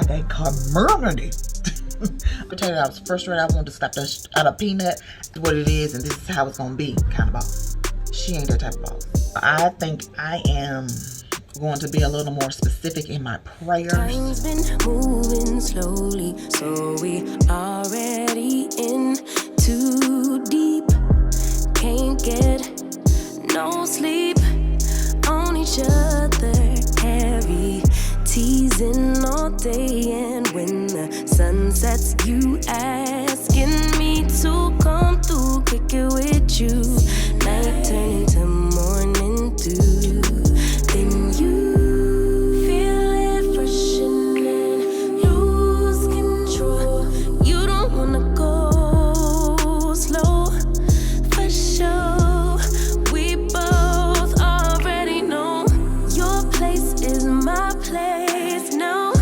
like a community. I tell you, I was frustrated. I wanted to slap that out of Peanut. What it is, and this is how it's gonna be, kind of boss. She ain't that type of boss. I think I am going to be a little more specific in my prayers. Time's been moving slowly, so we already in too deep. Can't get no sleep on each other, heavy teasing all day, and when the sun sets, you asking me to come through, kick it with you. Night turning to morning dew, then you feel it freshen and lose control. You don't wanna go slow, for sure. We both already know your place is my place now.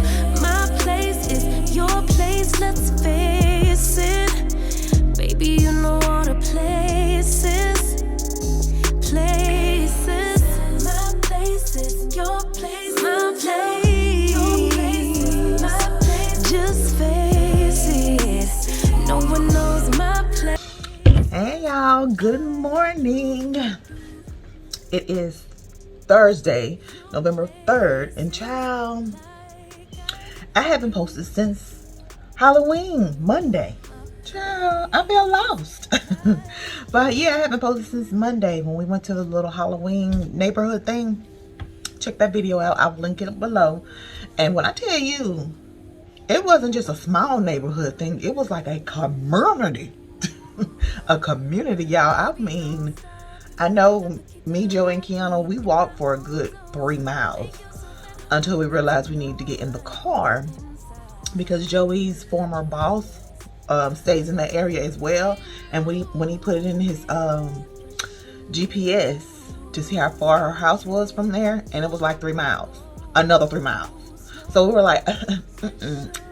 My place is your place, let's face it. Baby, you know all the places. Places. My place is your place. My place. Your place. My place. Just face it. No one knows my place. Hey y'all, good morning. It is Thursday, November 3rd, and child, I haven't posted since Halloween, Monday. Child, I feel lost. But yeah, I haven't posted since Monday when we went to the little Halloween neighborhood thing. Check that video out. I'll link it below. And when I tell you, it wasn't just a small neighborhood thing. It was like a community. A community, y'all. I mean, I know me, Joe, and Kiana, we walked for a good 3 miles until we realized we needed to get in the car because Joey's former boss stays in that area as well. And when he put it in his GPS to see how far her house was from there, and it was like 3 miles, another 3 miles. So we were like,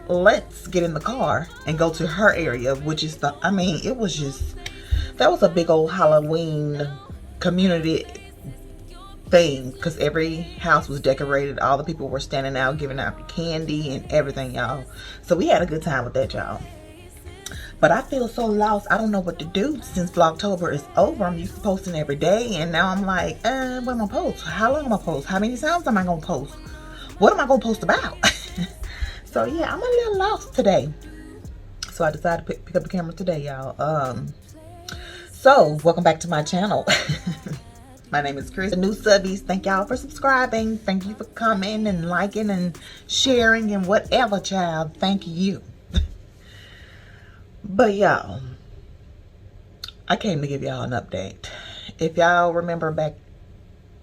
let's get in the car and go to her area, which is I mean, it was just, that was a big old Halloween community thing because every house was decorated. All the people were standing out giving out candy and everything, y'all. So we had a good time with that, y'all. But I feel so lost. I don't know what to do since vlogtober is over. I'm used to posting every day, and now I'm like, what am I gonna post? How long am I gonna post? How many sounds am I gonna post? What am I gonna post about? So yeah, I'm a little lost today. So I decided to pick up the camera today, y'all. So welcome back to my channel. My name is Chris. The new subbies, thank y'all for subscribing. Thank you for commenting and liking and sharing and whatever, child. Thank you. But y'all, I came to give y'all an update. If y'all remember back,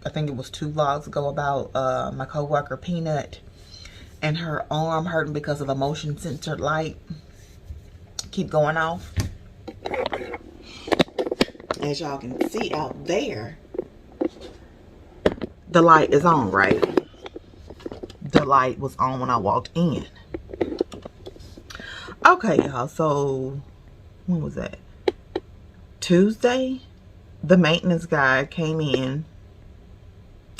I think it was 2 vlogs ago, about my coworker Peanut and her arm hurting because of the motion sensor light keep going off. As y'all can see out there, the light is on, right? The light was on when I walked in. Okay, y'all, so when was that? Tuesday? The maintenance guy came in.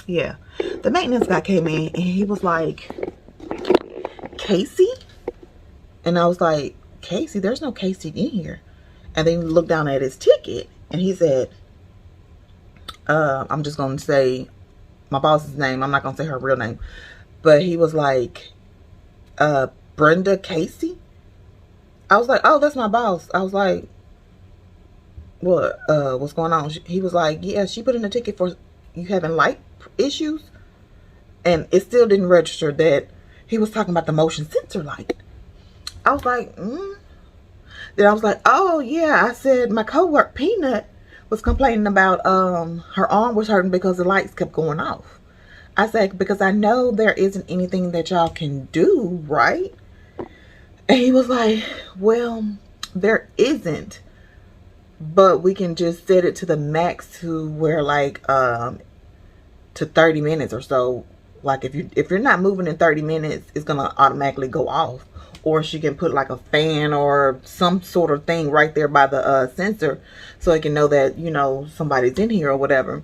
Yeah, the maintenance guy came in and he was like, Casey? And I was like, Casey? There's no Casey in here. And then he looked down at his ticket and he said, I'm just going to say my boss's name. I'm not going to say her real name. But he was like, Brenda Casey? I was like, oh, that's my boss. I was like, what? What's going on? He was like, yeah, she put in a ticket for you having light issues. And it still didn't register that he was talking about the motion sensor light. I was like, Then I was like, oh, yeah. I said my coworker Peanut was complaining about her arm was hurting because the lights kept going off. I said, because I know there isn't anything that y'all can do, right? And he was like, well, there isn't, but we can just set it to the max to where like to 30 minutes or so. Like if you're not moving in 30 minutes, it's gonna automatically go off. Or she can put like a fan or some sort of thing right there by the sensor so it can know that, you know, somebody's in here or whatever.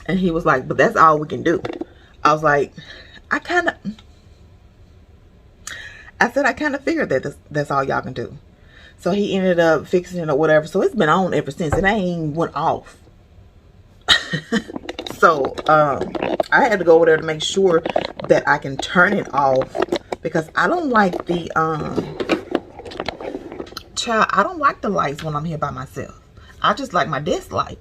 And he was like, but that's all we can do. I was like, I said, I kind of figured that that's all y'all can do. So he ended up fixing it or whatever. So it's been on ever since. It ain't went off. So I had to go over there to make sure that I can turn it off, because I don't like the I don't like the lights when I'm here by myself. I just like my desk light.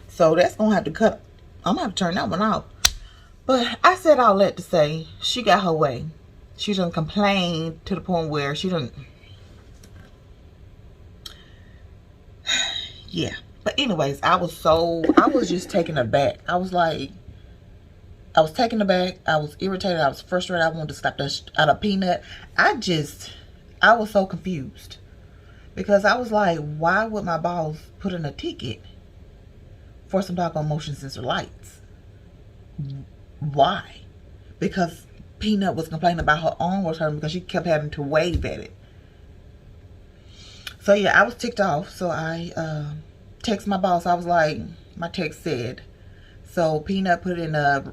So that's gonna have to cut. I'm gonna have to turn that one off. But I said all that to say, she got her way. She done complained to the point where she done. Yeah. But anyways, I was just taken aback. I was taken aback. I was irritated. I was frustrated. I wanted to slap the out of Peanut. I was so confused. Because I was like, why would my boss put in a ticket for some doggone motion sensor lights? Why? Because Peanut was complaining about her arm was hurting because she kept having to wave at it. So yeah, I was ticked off. So I text my boss. I was like, my text said, so Peanut put in a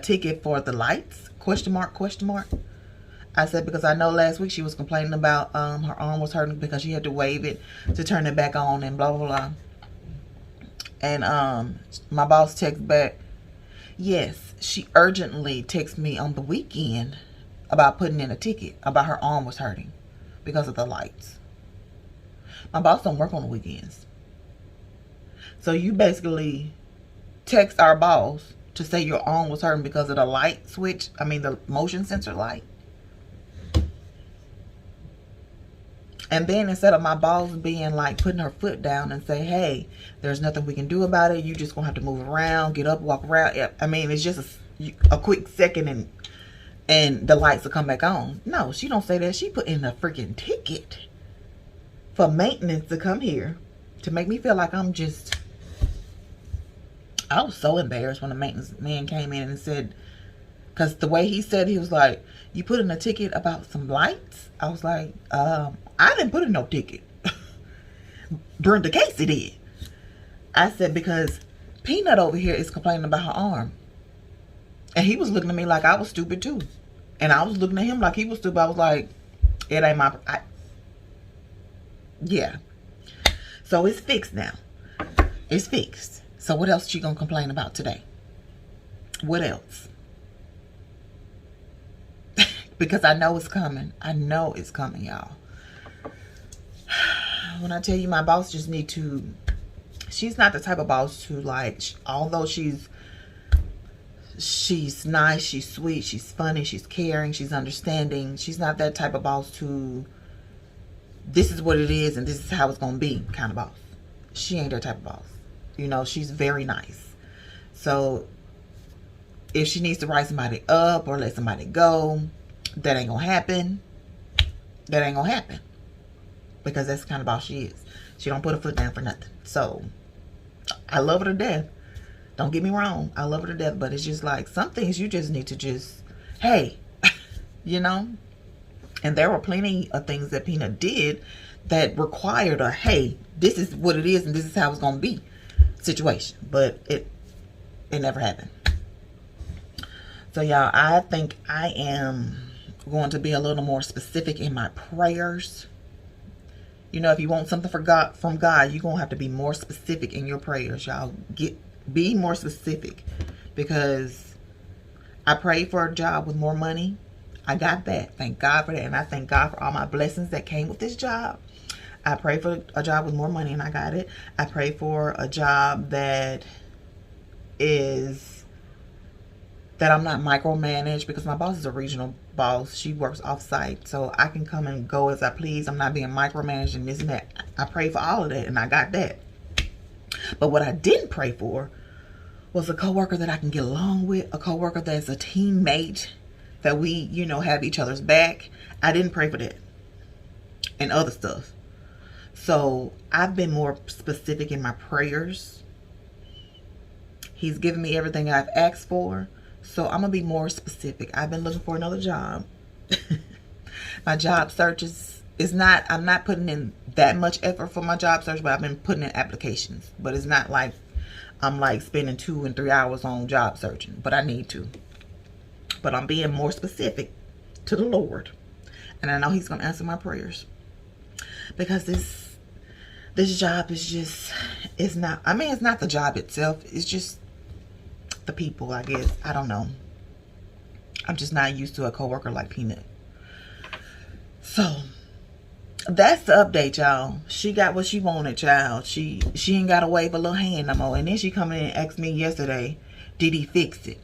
ticket for the lights? Question mark, question mark. I said, because I know last week she was complaining about her arm was hurting because she had to wave it to turn it back on and blah, blah, blah. And my boss texted back, yes, she urgently texted me on the weekend about putting in a ticket about her arm was hurting because of the lights. My boss don't work on the weekends. So you basically text our boss to say your arm was hurting because of the light switch. I mean, the motion sensor light. And then instead of my boss being like putting her foot down and say, hey, there's nothing we can do about it. You just gonna have to move around, get up, walk around. I mean, it's just a quick second and the lights will come back on. No, she don't say that. She put in a freaking ticket for maintenance to come here to make me feel like I'm just... I was so embarrassed when the maintenance man came in and said, because the way he said, he was like, you put in a ticket about some lights? I was like, I didn't put in no ticket. Brenda Casey did. I said, because Peanut over here is complaining about her arm. And he was looking at me like I was stupid too. And I was looking at him like he was stupid. I was like, it ain't my... Yeah. So it's fixed now. It's fixed. So what else she gonna complain about today? What else? Because I know it's coming. I know it's coming, y'all. When I tell you my boss just need to... She's not the type of boss to like... Although she's nice, she's sweet, she's funny, she's caring, she's understanding. She's not that type of boss to... This is what it is and this is how it's going to be kind of boss. She ain't that type of boss. You know, she's very nice. So, if she needs to write somebody up or let somebody go... That ain't gonna happen. That ain't gonna happen. Because that's the kind of boss she is. She don't put her foot down for nothing. So, I love her to death. Don't get me wrong. I love her to death. But it's just like, some things you just need to just, hey, you know. And there were plenty of things that Peanut did that required a, hey, this is what it is and this is how it's gonna be situation. But it never happened. So, y'all, I think I am going to be a little more specific in my prayers. You know, if you want something from God, you're going to have to be more specific in your prayers, y'all. Be more specific. Because I prayed for a job with more money. I got that. Thank God for that. And I thank God for all my blessings that came with this job. I prayed for a job with more money and I got it. I prayed for a job that I'm not micromanaged, because my boss is a regional boss. She works off-site, so I can come and go as I please. I'm not being micromanaged and this and that. I prayed for all of that, and I got that. But what I didn't pray for was a coworker that I can get along with, a coworker that's a teammate, that we, you know, have each other's back. I didn't pray for that and other stuff. So I've been more specific in my prayers. He's given me everything I've asked for. So I'm going to be more specific. I've been looking for another job. My job search is not, I'm not putting in that much effort for my job search, but I've been putting in applications. But it's not like I'm like spending 2 and 3 hours on job searching, but I need to. But I'm being more specific to the Lord. And I know he's going to answer my prayers. Because this job is just, it's not, I mean, it's not the job itself. It's just the people, I guess. I don't know. I'm just not used to a coworker like Peanut. So, that's the update, y'all. She got what she wanted, child. She ain't got to wave a little hand no more. And then she come in and asked me yesterday, did he fix it?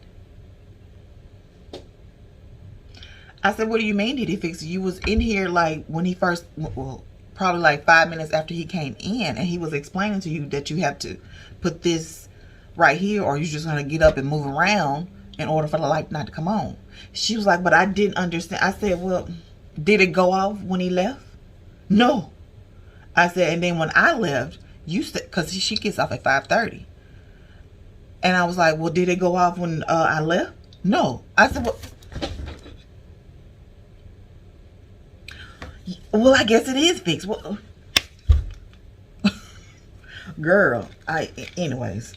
I said, what do you mean, did he fix it? You was in here like when he first, well, probably like 5 minutes after he came in, and he was explaining to you that you have to put this right here, or you're just going to get up and move around in order for the light not to come on. She was like, but I didn't understand. I said, well, did it go off when he left? No. I said, and then when I left, you said, because she gets off at 5:30. And I was like, well, did it go off when I left? No. I said, well, I guess it is fixed. Well, girl, anyways,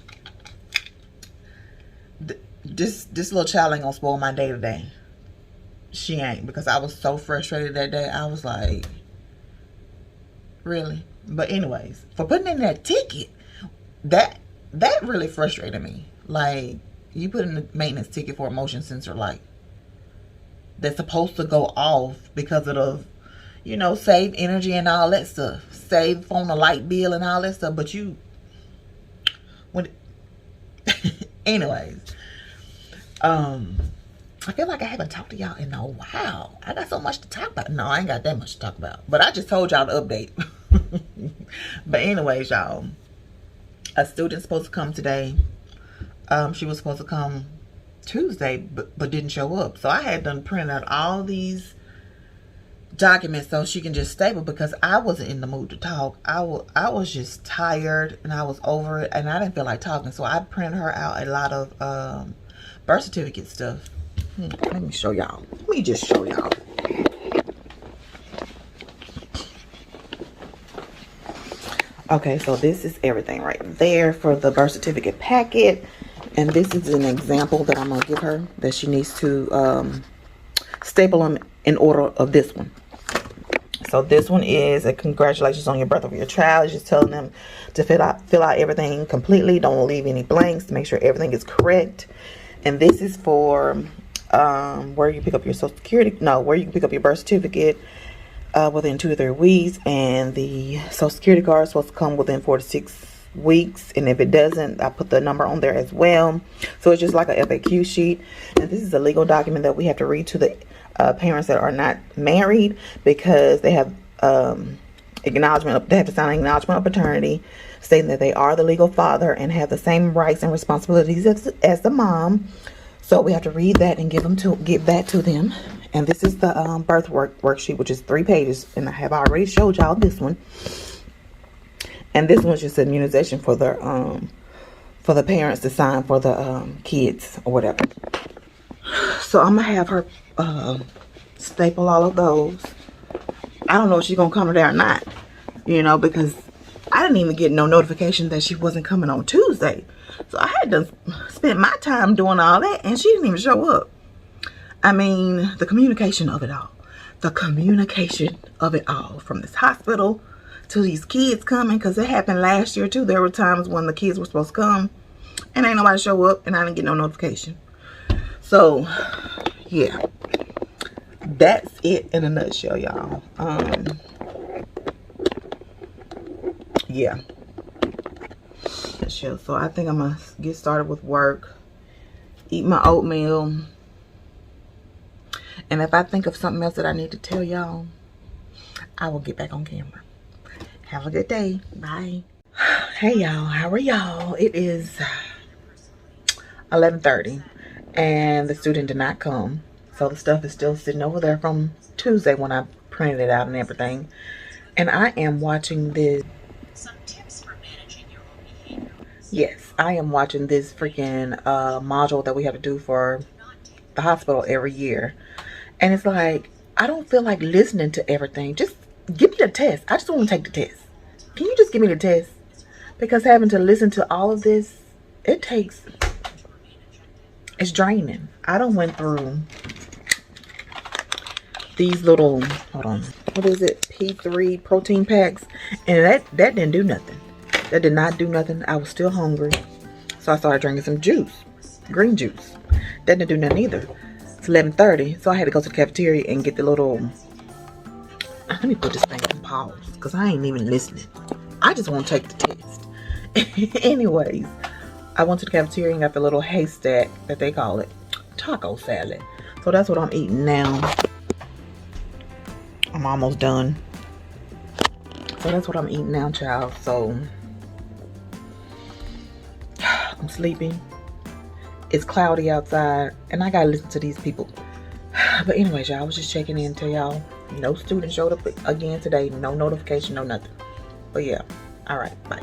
this little child ain't gonna spoil my day today. She ain't, because I was so frustrated that day. I was like, really? But anyways, for putting in that ticket, that really frustrated me. Like, you put in the maintenance ticket for a motion sensor light that's supposed to go off because of the, you know, save energy and all that stuff, save on the light bill and all that stuff. But you, when, anyways, I feel like I haven't talked to y'all in a while. I got so much to talk about. No, I ain't got that much to talk about. But I just told y'all the update. But anyways, y'all, a student's supposed to come today. She was supposed to come Tuesday, but didn't show up. So I had done print out all these documents so she can just staple, because I wasn't in the mood to talk. I was just tired and I was over it, and I didn't feel like talking. So I printed her out a lot of birth certificate stuff. Let me show y'all. Let me just show y'all. Okay, so this is everything right there for the birth certificate packet. And this is an example that I'm going to give her that she needs to staple them in order of this one. So this one is a congratulations on your birth of your child. It's just telling them to fill out everything completely. Don't leave any blanks to make sure everything is correct. And this is for where you pick up your social security. No, where you can pick up your birth certificate within 2 to 3 weeks. And the social security card is supposed to come within 4 to 6 weeks. And if it doesn't, I put the number on there as well. So it's just like a FAQ sheet. And this is a legal document that we have to read to the parents that are not married, because they have acknowledgement. They have to sign an acknowledgement of paternity, stating that they are the legal father and have the same rights and responsibilities as the mom. So we have to read that and give that to them. And this is the birth worksheet, which is 3 pages, and I have already showed y'all this one. And this one's just immunization for the parents to sign for the kids or whatever. So I'm gonna have her staple all of those. I don't know if she's gonna come today or not, you know, because I didn't even get no notification that she wasn't coming on Tuesday. So I had to spend my time doing all that, and she didn't even show up. I mean, the communication of it all. The communication of it all, from this hospital to these kids coming, because it happened last year too. There were times when the kids were supposed to come and ain't nobody show up, and I didn't get no notification. So yeah, that's it in a nutshell, y'all. Yeah. So I think I'm gonna get started with work, eat my oatmeal, and if I think of something else that I need to tell y'all, I will get back on camera. Have a good day. Bye. Hey y'all, how are y'all? It is 11:30 and the student did not come, so the stuff is still sitting over there from Tuesday when I printed it out and everything. And I am watching this. Some tips for managing your own behavior. Yes, I am watching this freaking module that we have to do for the hospital every year. And it's like, I don't feel like listening to everything. Just give me the test. I just want to take the test. Can you just give me the test? Because having to listen to all of this, it takes It's draining. I done went through these little, hold on, what is it, P3 protein packs, and that didn't do nothing. That did not do nothing. I was still hungry, so I started drinking some juice, green juice. That didn't do nothing either. It's 11:30, so I had to go to the cafeteria and get the little, let me put this thing on pause because I ain't even listening. I just want to take the test. Anyways, I went to the cafeteria and got the little haystack that they call it, taco salad. So that's what I'm eating now. I'm almost done. So that's what I'm eating now, child. So I'm sleeping. It's cloudy outside and I gotta listen to these people. But anyways, y'all, I was just checking in to y'all. No student showed up again today. No notification, no nothing. But yeah, all right, bye.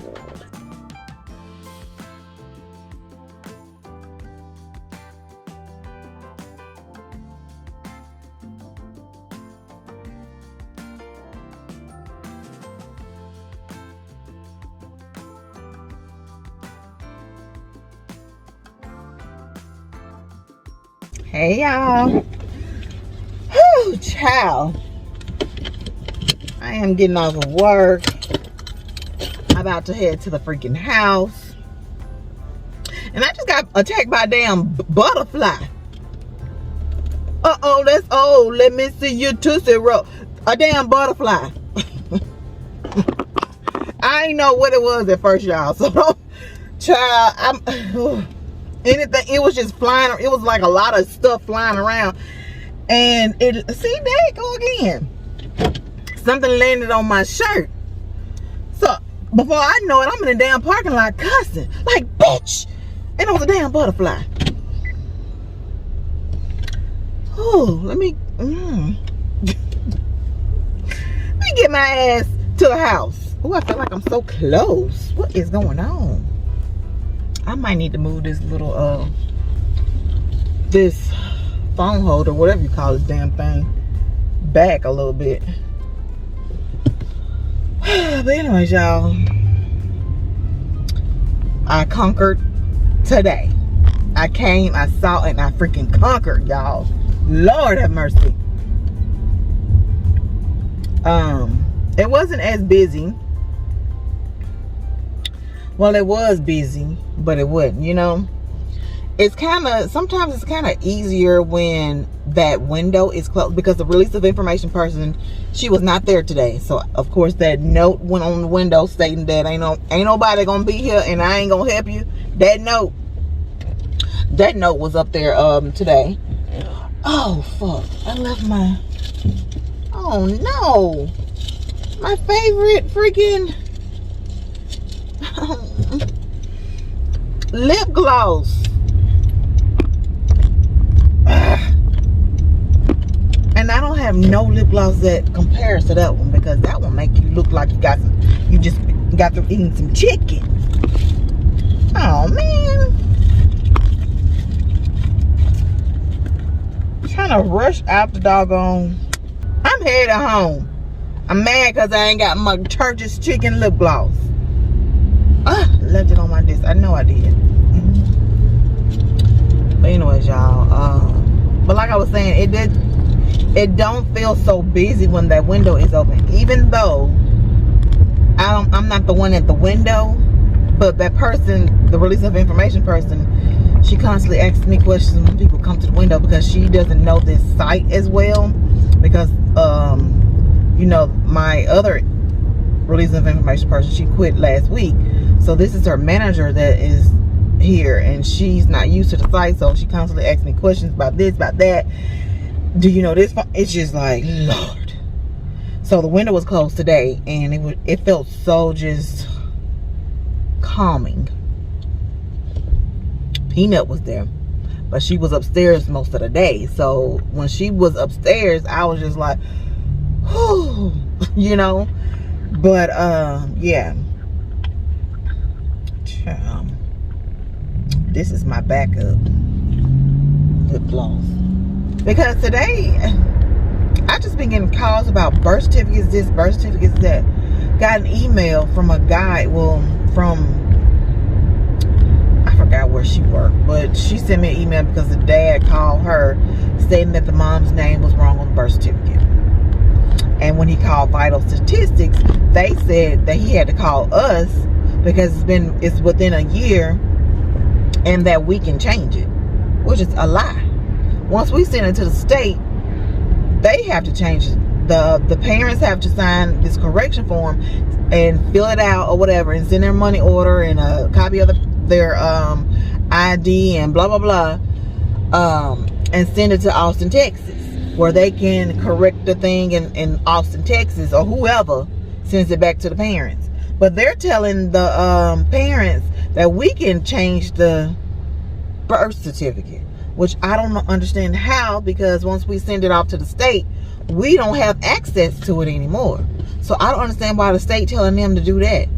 Hey y'all. Whew, child. I am getting off of work. I'm about to head to the freaking house. And I just got attacked by a damn butterfly. Uh-oh, that's old. Let me see your Tootsie Roll. A damn butterfly. I ain't know what it was at first, y'all. So, child, anything, it was just flying. It was like a lot of stuff flying around. And there it go again. Something landed on my shirt. So before I know it, I'm in the damn parking lot cussing. Like, bitch. And it was a damn butterfly. Oh, let me get my ass to the house. Oh, I feel like I'm so close. What is going on? I might need to move this little this phone holder, whatever you call this damn thing, back a little bit. But anyways, y'all, I conquered today. I came, I saw, and I freaking conquered, y'all. Lord have mercy. It wasn't as busy. Well, it was busy, but it wasn't, you know. It's sometimes it's kind of easier when that window is closed, because the release of information person, she was not there today. So of course that note went on the window stating that ain't nobody gonna be here and I ain't gonna help you. That note was up there today. Oh fuck, I left my, oh no, my favorite freaking lip gloss. And I don't have no lip gloss that compares to that one, because that one make you look like you just got through eating some chicken. Oh man, trying to rush out the doggone. I'm headed home. I'm mad because I ain't got my Church's chicken lip gloss. Left it on my desk. I know I did. But anyways, y'all, but like I was saying, it don't feel so busy when that window is open, even though I'm not the one at the window, but that person, the release of information person, she constantly asks me questions when people come to the window, because she doesn't know this site as well, because you know, my other release of information person, she quit last week. So this is her manager that is here, and she's not used to the site, so she constantly asks me questions about this, about that. Do you know this? It's just like, Lord. So the window was closed today, and it felt so just calming. Peanut was there, but she was upstairs most of the day. So when she was upstairs, I was just like, whew, you know. But yeah. This is my backup lip gloss, because today I just been getting calls about birth certificates, this, birth certificates that. Got an email from a guy, well, from, I forgot where she worked, but she sent me an email because the dad called her stating that the mom's name was wrong on the birth certificate. And when he called Vital Statistics, they said that he had to call us because it's within a year and that we can change it, which is a lie. Once we send it to the state, they have to change it. The parents have to sign this correction form and fill it out or whatever and send their money order and a copy of their ID and blah blah blah, and send it to Austin, Texas, where they can correct the thing in Austin, Texas, or whoever sends it back to the parents. But they're telling the parents that we can change the birth certificate, which I don't understand how, because once we send it off to the state, we don't have access to it anymore. So I don't understand why the state telling them to do that.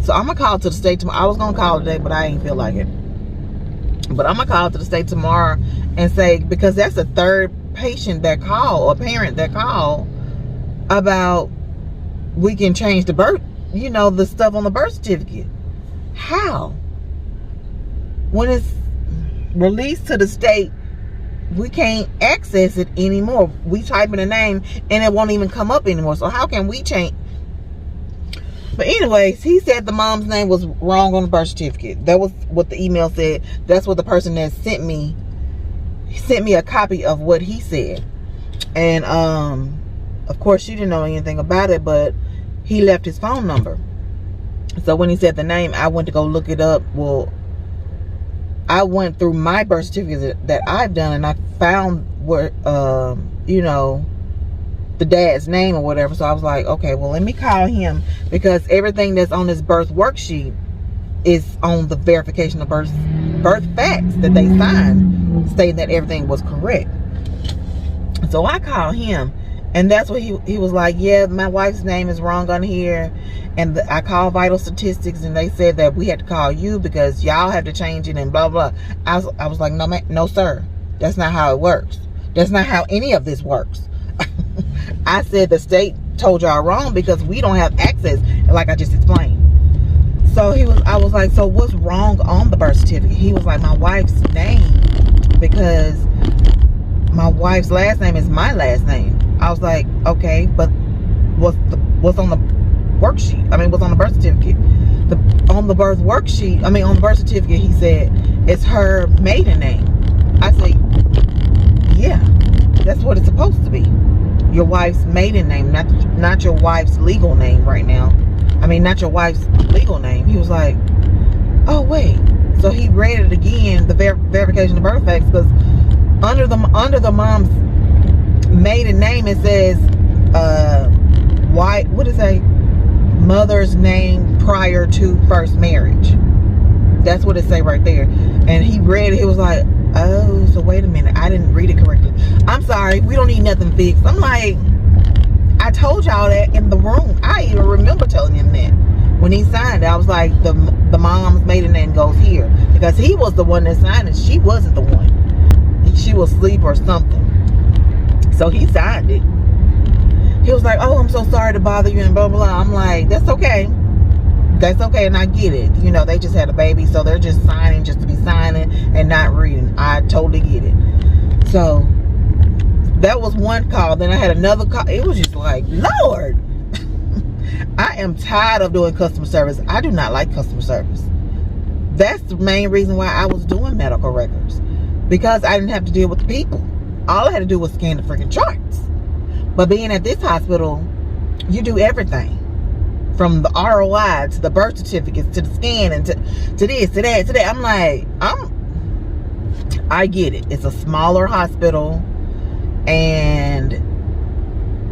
So I'm gonna call to the state tomorrow. I was gonna call today, but I ain't feel like it. But I'm gonna call to the state tomorrow and say, because that's the third patient that called, or parent that called, about we can change the birth, the stuff on the birth certificate. How? When it's released to the state, we can't access it anymore. We type in a name and it won't even come up anymore. So how can we change? But anyways, he said the mom's name was wrong on the birth certificate. That was what the email said. That's what the person that sent me a copy of what he said. And of course she didn't know anything about it, but he left his phone number. So when he said the name, I went to go look it up. Well, I went through my birth certificate that I've done, and I found where the dad's name or whatever. So I was like, okay, well, let me call him, because everything that's on this birth worksheet is on the verification of birth facts that they signed, stating that everything was correct. So I called him, and that's what he was like, yeah, my wife's name is wrong on here. And I called Vital Statistics, and they said that we had to call you because y'all have to change it and blah blah. I was like, no sir, that's not how it works. That's not how any of this works. I said the state told y'all wrong because we don't have access, like I just explained. So I was like, so what's wrong on the birth certificate? He was like, my wife's name, because my wife's last name is my last name. I was like, okay, but what's on the worksheet? I mean, what's on the birth certificate? On the birth worksheet, on the birth certificate, he said it's her maiden name. I said, yeah, that's what it's supposed to be. Your wife's maiden name, not your wife's legal name right now. Not your wife's legal name. He was like, oh wait. So he read it again, the verification of birth facts, because under the mom's maiden name, it says what is a mother's name prior to first marriage. That's what it say right there. And he read it. He was like, oh, so wait a minute, I didn't read it correctly. I'm sorry, we don't need nothing fixed. I'm like, I told y'all that in the room. I even remember telling him that when he signed it. I was like, the mom's maiden name goes here, because he was the one that signed it. She wasn't the one. She was asleep or something. So he signed it. He was like, oh, I'm so sorry to bother you and blah blah blah. I'm like, that's okay. That's okay, and I get it. They just had a baby, so they're just signing just to be signing and not reading. I totally get it. So that was one call. Then I had another call. It was just like, Lord, I am tired of doing customer service. I do not like customer service. That's the main reason why I was doing medical records, because I didn't have to deal with the people. All I had to do was scan the freaking charts. But being at this hospital, you do everything. From the ROI to the birth certificates to the scan and to this, to that, to that. I'm like, I get it. It's a smaller hospital and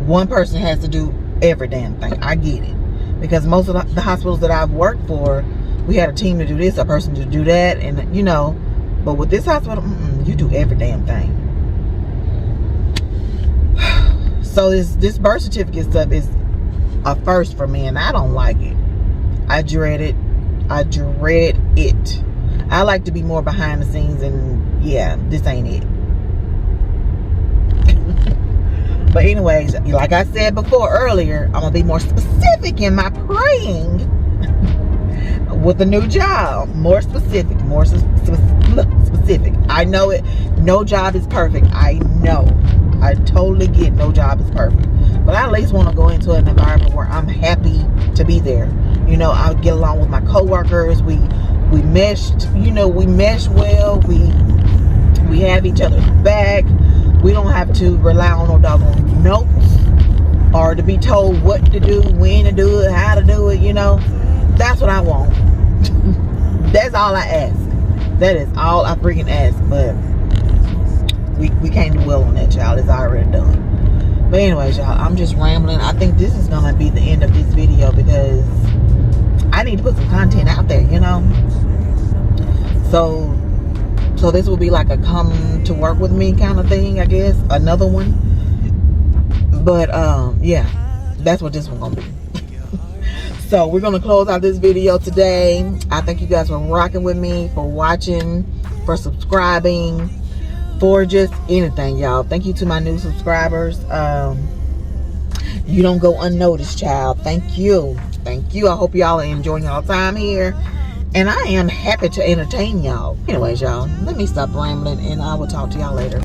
one person has to do every damn thing. I get it. Because most of the hospitals that I've worked for, we had a team to do this, a person to do that, and but with this hospital, you do every damn thing. So this birth certificate stuff is a first for me, and I don't like it. I dread it. I like to be more behind the scenes, and yeah, this ain't it. But anyways, like I said before earlier, I'm gonna be more specific in my praying with a new job. More specific. Specific. I know it. No job is perfect. I know. I totally get no job is perfect. But I at least want to go into an environment where I'm happy to be there. You know, I get along with my coworkers. We meshed. You know, we mesh well. We have each other's back. We don't have to rely on no doggone notes or to be told what to do, when to do it, how to do it. You know, that's what I want. That's all I ask. That is all I freaking ask. But we can't dwell on that, y'all. It's already done. But anyways, y'all, I'm just rambling. I think this is gonna be the end of this video because I need to put some content out there, you know. So this will be like a come to work with me kind of thing, I guess. Another one. But yeah, that's what this one's gonna be. So we're gonna close out this video today. I thank you guys for rocking with me, for watching, for subscribing, for just anything, y'all. Thank you to my new subscribers. You don't go unnoticed, child. Thank you. Thank you. I hope y'all are enjoying y'all time here. And I am happy to entertain y'all. Anyways, y'all, let me stop rambling and I will talk to y'all later.